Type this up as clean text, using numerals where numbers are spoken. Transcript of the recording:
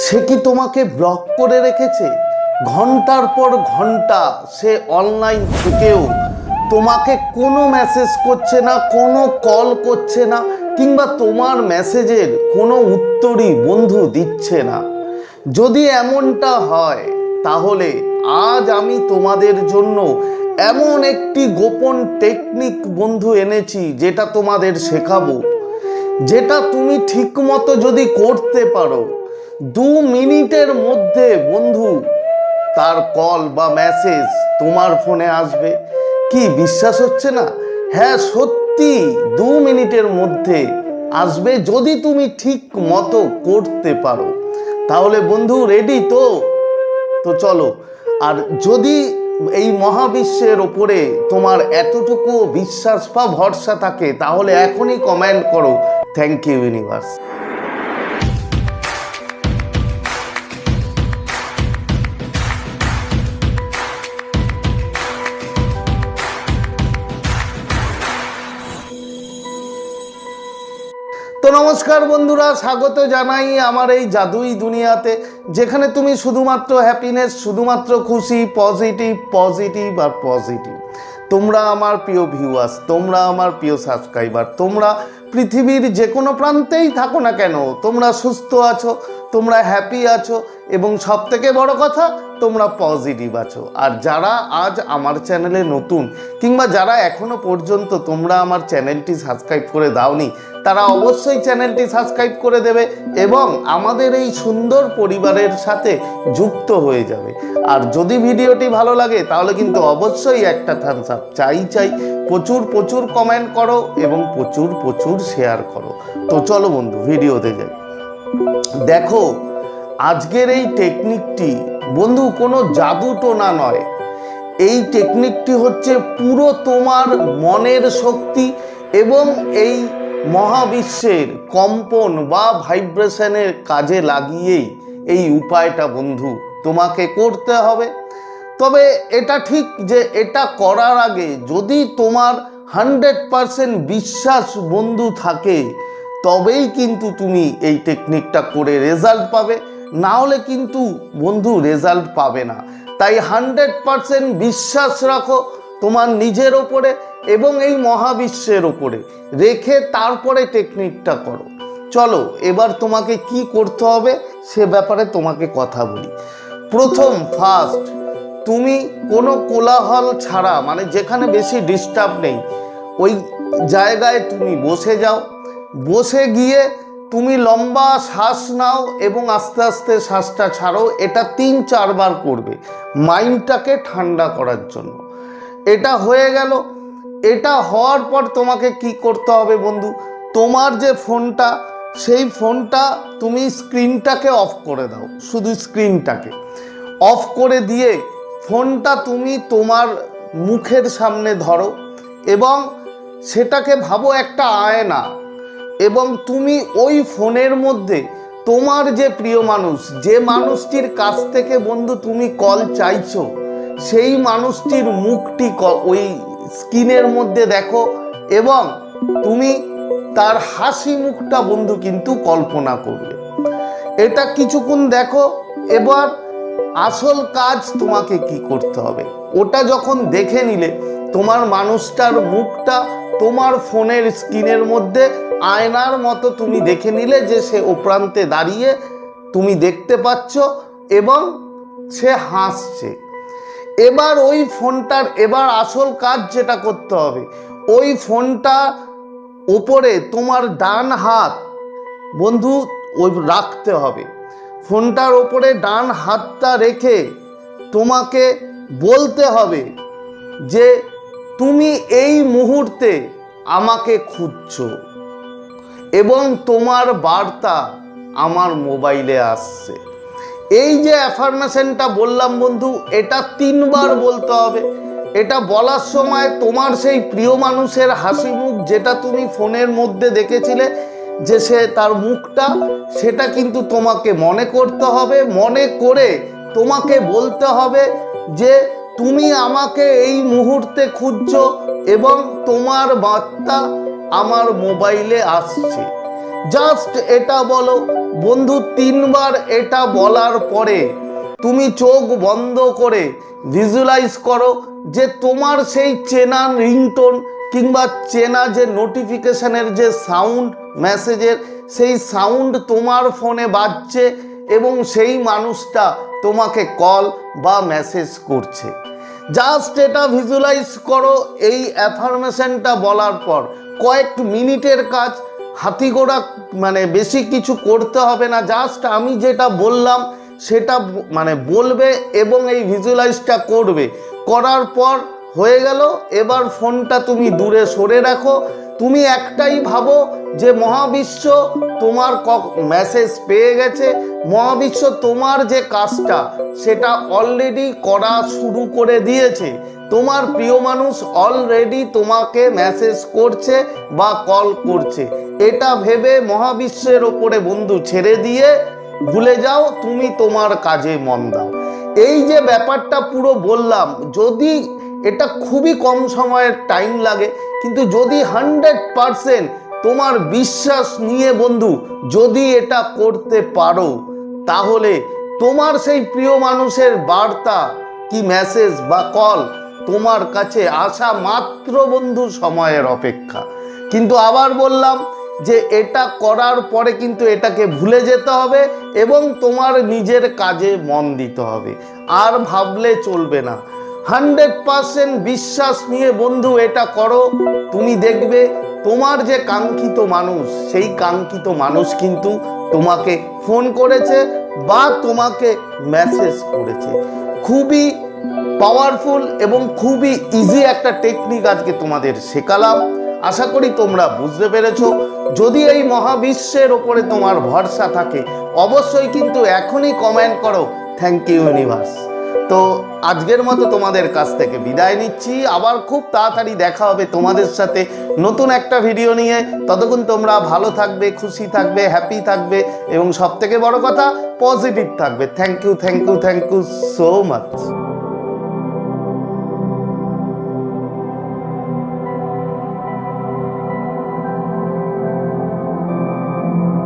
সে কি তোমাকে ব্লক করে রেখেছে? ঘন্টার পর ঘন্টা সে অনলাইন থেকেও তোমাকে কোনো মেসেজ করছে না, কোনো কল করছে না, কিংবা তোমার মেসেজের কোনো উত্তরই বন্ধু দিচ্ছে না। যদি এমনটা হয় তাহলে আজ আমি তোমাদের জন্য এমন একটি গোপন টেকনিক বন্ধু এনেছি, যেটা তোমাদের শেখাবো, যেটা তুমি ঠিকমতো যদি করতে পারো 2 মিনিটের মধ্যে বন্ধু তার কল বা মেসেজ তোমার ফোনে আসবে। কি বিশ্বাস হচ্ছে না? হ্যাঁ সত্যি, 2 মিনিটের মধ্যে আসবে যদি তুমি ঠিক মতো করতে পারো। তাহলে বন্ধু রেডি তো? তো চলো। আর যদি এই মহাবিশ্বের ওপরে তোমার এতটুকু বিশ্বাস বা ভরসা থাকে তাহলে এখনই কমেন্ট করো, থ্যাংক ইউ ইউনিভার্স। তো নমস্কার বন্ধুরা, স্বাগত জানাই আমার এই জাদুই দুনিয়াতে, যেখানে তুমি শুধুমাত্র হ্যাপিনেস, শুধুমাত্র খুশি, পজিটিভ পজিটিভ আর পজিটিভ। তোমরা আমার প্রিয় ভিউয়ার্স, তোমরা আমার প্রিয় সাবস্ক্রাইবার, তোমরা পৃথিবীর যে কোনো প্রান্তেই থাকো না কেন, তোমরা সুস্থ আছো, তোমরা হ্যাপি আছো, এবং সবথেকে বড় কথা তোমরা পজিটিভ আছো। আর যারা আজ আমার চ্যানেলে নতুন, কিংবা যারা এখনো পর্যন্ত তোমরা আমার চ্যানেলটি সাবস্ক্রাইব করে দাওনি, তারা অবশ্যই চ্যানেলটি সাবস্ক্রাইব করে দেবে এবং আমাদের এই সুন্দর পরিবারের সাথে যুক্ত হয়ে যাবে। আর যদি ভিডিওটি ভালো লাগে তাহলে কিন্তু অবশ্যই একটা থামস আপ চাই। প্রচুর প্রচুর কমেন্ট করো এবং প্রচুর প্রচুর শেয়ার করো। তো চলো বন্ধু ভিডিওতে যাই। দেখো, আজকের এই টেকনিকটি বন্ধু কোনো জাদু টোনা নয়। এই টেকনিকটি হচ্ছে পুরো তোমার মনের শক্তি এবং এই মহাবিশ্বের কম্পন বা ভাইব্রেশনের কাজে লাগিয়েই এই উপায়টা বন্ধু তোমাকে করতে হবে। তবে এটা ঠিক যে এটা করার আগে যদি তোমার 100% বিশ্বাস বন্ধু থাকে, তবেই কিন্তু তুমি এই টেকনিকটা করে রেজাল্ট পাবে, না হলে কিন্তু বন্ধু রেজাল্ট পাবে না। তাই 100% বিশ্বাস রাখো তোমার নিজের ওপরে এবং এই মহাবিশ্বের ওপরে রেখে তারপরে টেকনিকটা করো। চলো এবার তোমাকে কি করতে হবে সে ব্যাপারে তোমাকে কথা বলি। ফার্স্ট তুমি কোনো কোলাহল ছাড়া, মানে যেখানে বেশি ডিস্টার্ব নেই, ওই জায়গায় তুমি বসে যাও। বসে গিয়ে তুমি লম্বা শ্বাস নাও এবং আস্তে আস্তে শ্বাসটা ছাড়ো। এটা 3-4 বার করবে মাইন্ডটাকে ঠান্ডা করার জন্য। এটা হয়ে গেল। এটা হওয়ার পর তোমাকে কি করতে হবে বন্ধু, তোমার যে ফোনটা, সেই ফোনটা তুমি স্ক্রিনটাকে অফ করে দাও। শুধু স্ক্রিনটাকে অফ করে দিয়ে ফোনটা তুমি তোমার মুখের সামনে ধরো এবং সেটাকে ভাবো একটা আয়না, এবং তুমি ওই ফোনের মধ্যে তোমার যে প্রিয় মানুষ, যে মানুষটির কাছ থেকে বন্ধু তুমি কল চাইছো, সেই মানুষটির মুখটি ওই স্ক্রিনের মধ্যে দেখো এবং তুমি তার হাসি মুখটা বন্ধু কিন্তু কল্পনা করবে। এটা কিছুক্ষণ দেখো। এবার আসল কাজ তোমাকে কি করতে হবে, ওটা যখন দেখে নিলে তোমার মানুষটার মুখটা তোমার ফোনের স্ক্রিনের মধ্যে আয়নার মতো তুমি দেখে নিলে যে সে ও প্রান্তে দাঁড়িয়ে তুমি দেখতে পাচ্ছ এবং সে হাসছে। এবার ওই ফোনটার আসল কাজ যেটা করতে হবে, ওই ফোনটা ওপরে তোমার ডান হাত বন্ধু ওই রাখতে হবে। ফোনটার ওপরে ডান হাতটা রেখে তোমাকে বলতে হবে যে তুমি এই মুহূর্তে আমাকে খুঁজছো এবং তোমার বার্তা আমার মোবাইলে আসছে। এই যে অ্যাফার্মেশনটা বললাম বন্ধু, এটা 3 বার বলতে হবে। এটা বলার সময় তোমার সেই প্রিয় মানুষের হাসি মুখ, যেটা তুমি ফোনের মধ্যে দেখেছিলে যে সে তার মুখটা, সেটা কিন্তু তোমাকে মনে করতে হবে। মনে করে তোমাকে বলতে হবে যে তুমি আমাকে এই মুহূর্তে খুঁজছো এবং তোমার বার্তা আমার মোবাইলে আসছে। জাস্ট এটা বলো বন্ধু। 3 বার এটা বলার পরে তুমি চোখ বন্ধ করে ভিজুয়ালাইজ করো যে তোমার সেই চেনা রিংটোন কিংবা চেনা যে নোটিফিকেশনের যে সাউন্ড মেসেজের, সেই সাউন্ড তোমার ফোনে বাজছে এবং সেই মানুষটা তোমাকে কল বা মেসেজ করছে। জাস্ট এটা ভিজুয়ালাইজ করো। এই অ্যাফার্মেশনটা বলার পর কয়েক মিনিটের কাজ, হাতিগোড়া মানে বেশি কিছু করতে হবে না। জাস্ট আমি যেটা বললাম সেটা বলবে এবং এই ভিজুয়ালাইজটা করবে। করার পর হয়ে গেল। এবার ফোনটা তুমি দূরে সরে রাখো। তুমি একটাই ভাবো যে মহাবিশ্ব তোমার মেসেজ পেয়ে গেছে, মহাবিশ্ব তোমার যে কাজটা সেটা অলরেডি করা শুরু করে দিয়েছে। তোমার প্রিয় মানুষ অলরেডি তোমাকে মেসেজ করছে বা কল করছে। এটা ভেবে মহাবিশ্বের ওপরে বন্ধু ছেড়ে দিয়ে ভুলে যাও, তুমি তোমার কাজে মন দাও। এই যে ব্যাপারটা পুরো বললাম, যদি এটা খুবই কম সময়ের টাইম লাগে, কিন্তু যদি 100% তোমার বিশ্বাস নিয়ে বন্ধু যদি এটা করতে পারো, তাহলে তোমার সেই প্রিয় মানুষের বার্তা কি মেসেজ বা কল তোমার কাছে আসা মাত্র বন্ধু সময়ের অপেক্ষা। কিন্তু আবার বললাম যে এটা করার পরে কিন্তু এটাকে ভুলে যেতে হবে এবং তোমার নিজের কাজে মন দিতে হবে। আর ভাবলে চলবে না। 100% বিশ্বাস নিয়ে বন্ধু এটা করো। তুমি দেখবে তোমার যে কাঙ্ক্ষিত মানুষ, সেই কাঙ্ক্ষিত মানুষ কিন্তু তোমাকে ফোন করেছে বা তোমাকে মেসেজ করেছে। খুবই পাওয়ারফুল এবং খুবই ইজি একটা টেকনিক আজকে তোমাদের শেখালাম। আশা করি তোমরা বুঝতে পেরেছো। যদি এই মহাবিশ্বের ওপরে তোমার ভরসা থাকে, অবশ্যই কিন্তু এখনই কমেন্ট করো থ্যাংক ইউ ইউনিভার্স। তো আজকের মতো তোমাদের কাছ থেকে বিদায় নিচ্ছি। আবার খুব তাড়াতাড়ি দেখা হবে তোমাদের সাথে নতুন একটা ভিডিও নিয়ে। ততক্ষণ তোমরা ভালো থাকবে, খুশি থাকবে, হ্যাপি থাকবে এবং সবথেকে বড় কথা পজিটিভ থাকবে। Thank you so much.